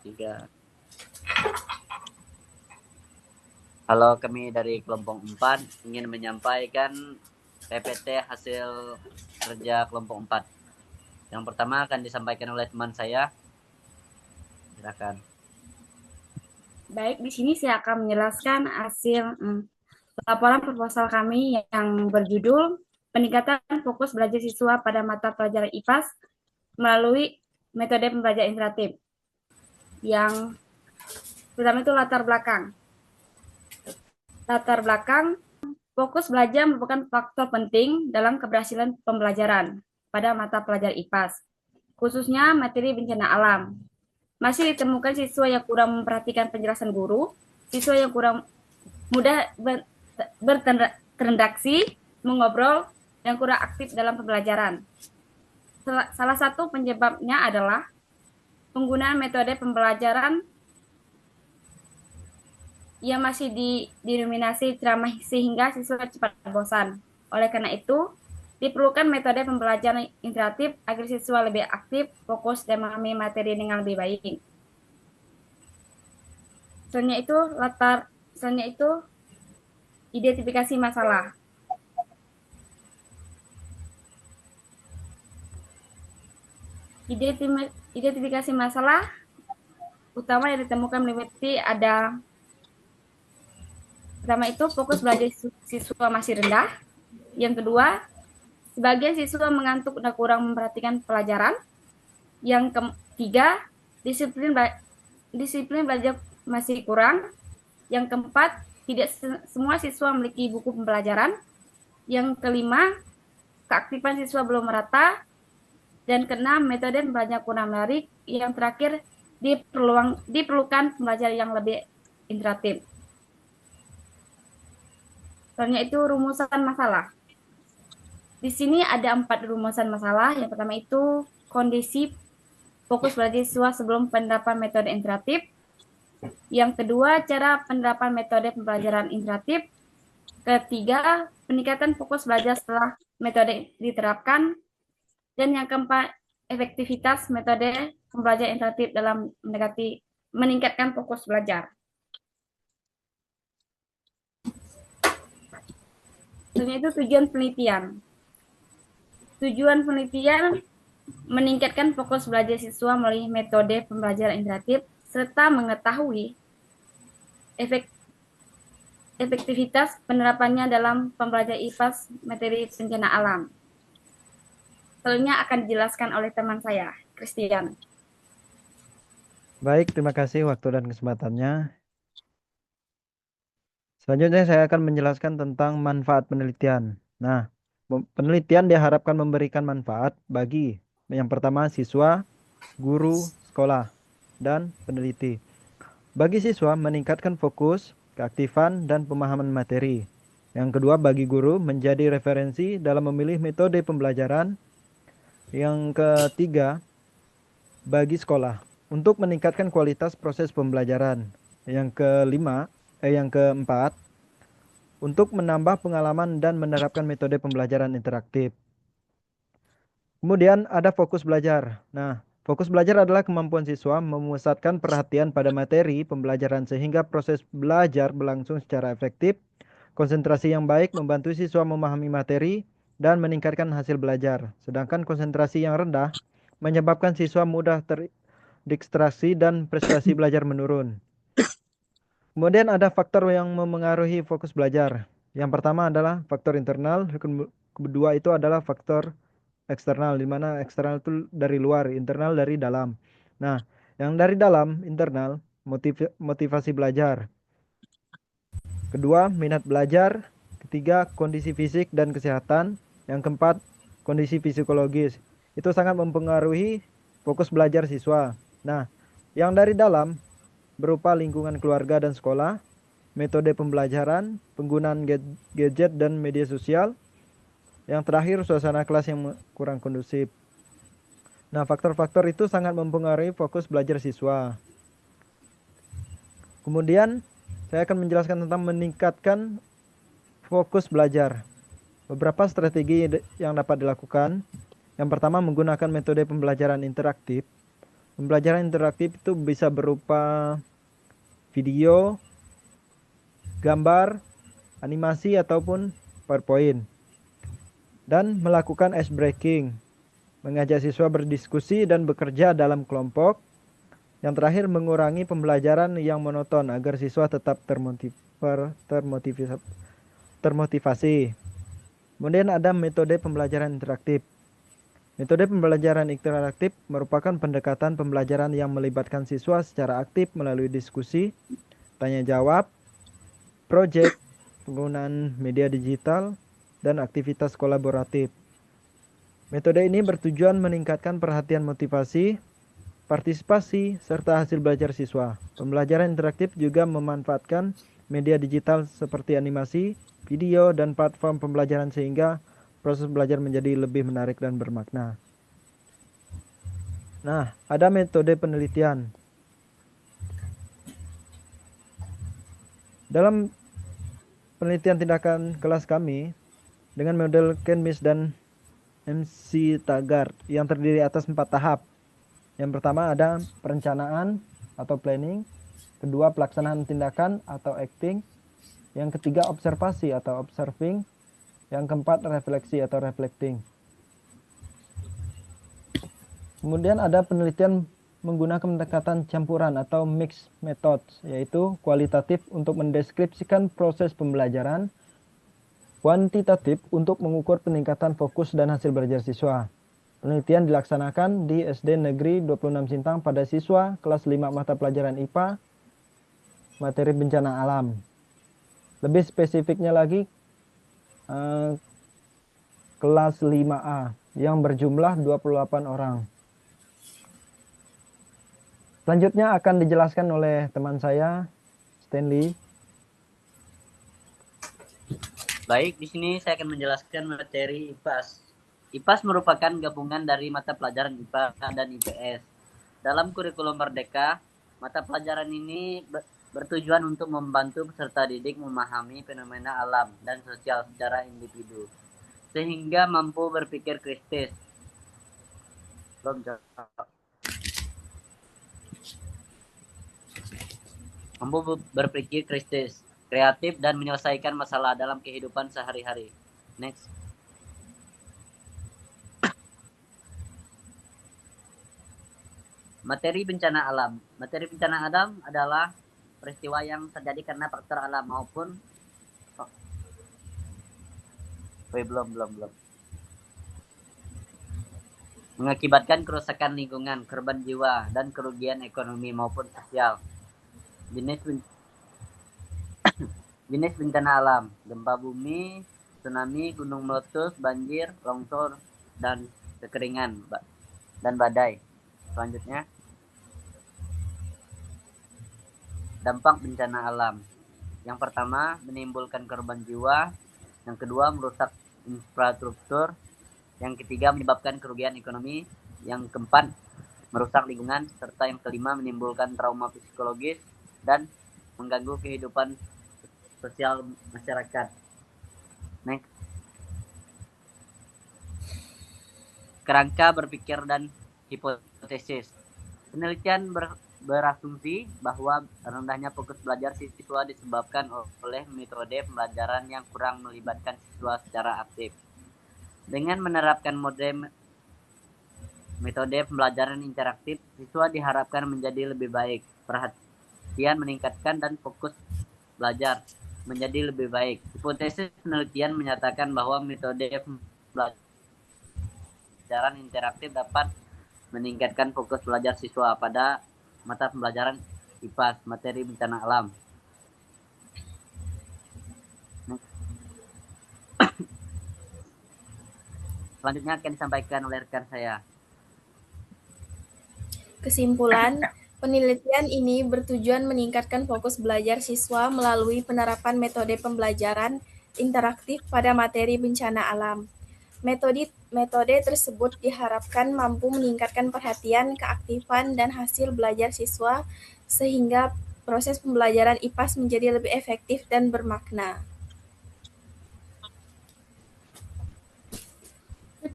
3. Halo, kami dari kelompok 4 ingin menyampaikan PPT hasil kerja kelompok 4. Yang pertama akan disampaikan oleh teman saya. Silakan. Baik, di sini saya akan menjelaskan hasil laporan proposal kami yang berjudul Peningkatan Fokus Belajar Siswa pada Mata Pelajaran IPAS melalui Metode Pembelajaran Interaktif. Yang pertama itu latar belakang. Latar belakang, fokus belajar merupakan faktor penting dalam keberhasilan pembelajaran pada mata pelajaran IPAS, khususnya materi bencana alam. Masih ditemukan siswa yang kurang memperhatikan penjelasan guru, siswa yang kurang mudah berinteraksi, mengobrol, dan kurang aktif dalam pembelajaran. Salah satu penyebabnya adalah penggunaan metode pembelajaran yang masih didominasi ceramah sehingga siswa cepat bosan. Oleh karena itu, diperlukan metode pembelajaran interaktif agar siswa lebih aktif, fokus, dan memahami materi dengan lebih baik. Selanjutnya itu identifikasi masalah. Identifikasi masalah utama yang ditemukan meliputi ada pertama itu fokus belajar siswa masih rendah. Yang kedua, sebagian siswa mengantuk dan kurang memperhatikan pelajaran. Yang ketiga, disiplin belajar masih kurang. Yang keempat, tidak semua siswa memiliki buku pembelajaran. Yang kelima, keaktifan siswa belum merata. Dan keenam, metode pembelajaran kurang menarik. Yang terakhir, diperlukan pembelajaran yang lebih interaktif. Selanjutnya itu rumusan masalah. Di sini ada 4 rumusan masalah. Yang pertama itu kondisi fokus belajar siswa sebelum penerapan metode interaktif. Yang kedua, cara penerapan metode pembelajaran interaktif. Ketiga, peningkatan fokus belajar setelah metode diterapkan. Dan yang keempat, efektivitas metode pembelajaran interaktif dalam meningkatkan fokus belajar. Selanjutnya itu tujuan penelitian. Tujuan penelitian meningkatkan fokus belajar siswa melalui metode pembelajaran interaktif serta mengetahui efektivitas penerapannya dalam pembelajaran IPAS materi bencana alam. Selanjutnya akan dijelaskan oleh teman saya, Christian. Baik, terima kasih waktu dan kesempatannya. Selanjutnya saya akan menjelaskan tentang manfaat penelitian. Nah, penelitian diharapkan memberikan manfaat bagi yang pertama siswa, guru, sekolah, dan peneliti. Bagi siswa meningkatkan fokus, keaktifan, dan pemahaman materi. Yang kedua bagi guru menjadi referensi dalam memilih metode pembelajaran. Yang ketiga bagi sekolah untuk meningkatkan kualitas proses pembelajaran. Yang keempat untuk menambah pengalaman dan menerapkan metode pembelajaran interaktif. Kemudian ada fokus belajar. Nah, fokus belajar adalah kemampuan siswa memusatkan perhatian pada materi pembelajaran sehingga proses belajar berlangsung secara efektif. Konsentrasi yang baik membantu siswa memahami materi dan meningkatkan hasil belajar. Sedangkan konsentrasi yang rendah menyebabkan siswa mudah terdistraksi dan prestasi belajar menurun. Kemudian ada faktor yang memengaruhi fokus belajar. Yang pertama adalah faktor internal, kedua itu adalah faktor eksternal, di mana eksternal itu dari luar, internal dari dalam. Nah, yang dari dalam, internal, motivasi belajar. Kedua, minat belajar. Ketiga, kondisi fisik dan kesehatan. Yang keempat, kondisi psikologis. Itu sangat mempengaruhi fokus belajar siswa. Nah, yang dari dalam berupa lingkungan keluarga dan sekolah, metode pembelajaran, penggunaan gadget dan media sosial. Yang terakhir, suasana kelas yang kurang kondusif. Nah, faktor-faktor itu sangat mempengaruhi fokus belajar siswa. Kemudian, saya akan menjelaskan tentang meningkatkan fokus belajar. Beberapa strategi yang dapat dilakukan. Yang pertama, menggunakan metode pembelajaran interaktif. Pembelajaran interaktif itu bisa berupa video, gambar, animasi, ataupun PowerPoint. Dan melakukan ice breaking, mengajak siswa berdiskusi dan bekerja dalam kelompok. Yang terakhir, mengurangi pembelajaran yang monoton agar siswa tetap termotivasi. Kemudian ada metode pembelajaran interaktif. Metode pembelajaran interaktif merupakan pendekatan pembelajaran yang melibatkan siswa secara aktif melalui diskusi, tanya jawab, proyek, penggunaan media digital, dan aktivitas kolaboratif. Metode ini bertujuan meningkatkan perhatian motivasi, partisipasi, serta hasil belajar siswa. Pembelajaran interaktif juga memanfaatkan media digital seperti animasi, video, dan platform pembelajaran sehingga proses belajar menjadi lebih menarik dan bermakna. Nah, ada metode penelitian. Dalam penelitian tindakan kelas kami, dengan model Canmis dan MC Taggart yang terdiri atas 4 tahap. Yang pertama ada perencanaan atau planning, kedua pelaksanaan tindakan atau acting, yang ketiga observasi atau observing, yang keempat refleksi atau reflecting. Kemudian ada penelitian menggunakan pendekatan campuran atau mixed methods, yaitu kualitatif untuk mendeskripsikan proses pembelajaran, kuantitatif untuk mengukur peningkatan fokus dan hasil belajar siswa. Penelitian dilaksanakan di SD Negeri 26 Sintang pada siswa kelas 5 mata pelajaran IPA, materi bencana alam. Lebih spesifiknya lagi, kelas 5A yang berjumlah 28 orang. Selanjutnya akan dijelaskan oleh teman saya, Stanley. Baik, di sini saya akan menjelaskan materi IPAS. IPAS merupakan gabungan dari mata pelajaran IPA dan IPS. Dalam kurikulum Merdeka, mata pelajaran ini bertujuan untuk membantu peserta didik memahami fenomena alam dan sosial secara individu, sehingga mampu berpikir kritis. Mampu berpikir kritis, kreatif, dan menyelesaikan masalah dalam kehidupan sehari-hari. Next. Materi bencana alam. Materi bencana alam adalah peristiwa yang terjadi karena faktor alam maupun belum. Mengakibatkan kerusakan lingkungan, korban jiwa, dan kerugian ekonomi maupun sosial. Jenis bencana alam: gempa bumi, tsunami, gunung meletus, banjir, longsor, dan kekeringan dan badai. Selanjutnya, dampak bencana alam. Yang pertama, menimbulkan korban jiwa. Yang kedua, merusak infrastruktur. Yang ketiga, menyebabkan kerugian ekonomi. Yang keempat, merusak lingkungan. Serta yang kelima, menimbulkan trauma psikologis dan mengganggu kehidupan sosial masyarakat. Next. Kerangka berpikir dan hipotesis. Penelitian berasumsi bahwa rendahnya fokus belajar siswa disebabkan oleh metode pembelajaran yang kurang melibatkan siswa secara aktif. Dengan menerapkan metode pembelajaran interaktif, siswa diharapkan menjadi lebih baik, perhatian meningkatkan, dan fokus belajar menjadi lebih baik. Hipotesis penelitian menyatakan bahwa metode pembelajaran interaktif dapat meningkatkan fokus belajar siswa pada mata pembelajaran IPAS, materi bencana alam. Selanjutnya akan disampaikan oleh rekan saya. Kesimpulan, penelitian ini bertujuan meningkatkan fokus belajar siswa melalui penerapan metode pembelajaran interaktif pada materi bencana alam. Metode tersebut diharapkan mampu meningkatkan perhatian, keaktifan, dan hasil belajar siswa sehingga proses pembelajaran IPAS menjadi lebih efektif dan bermakna.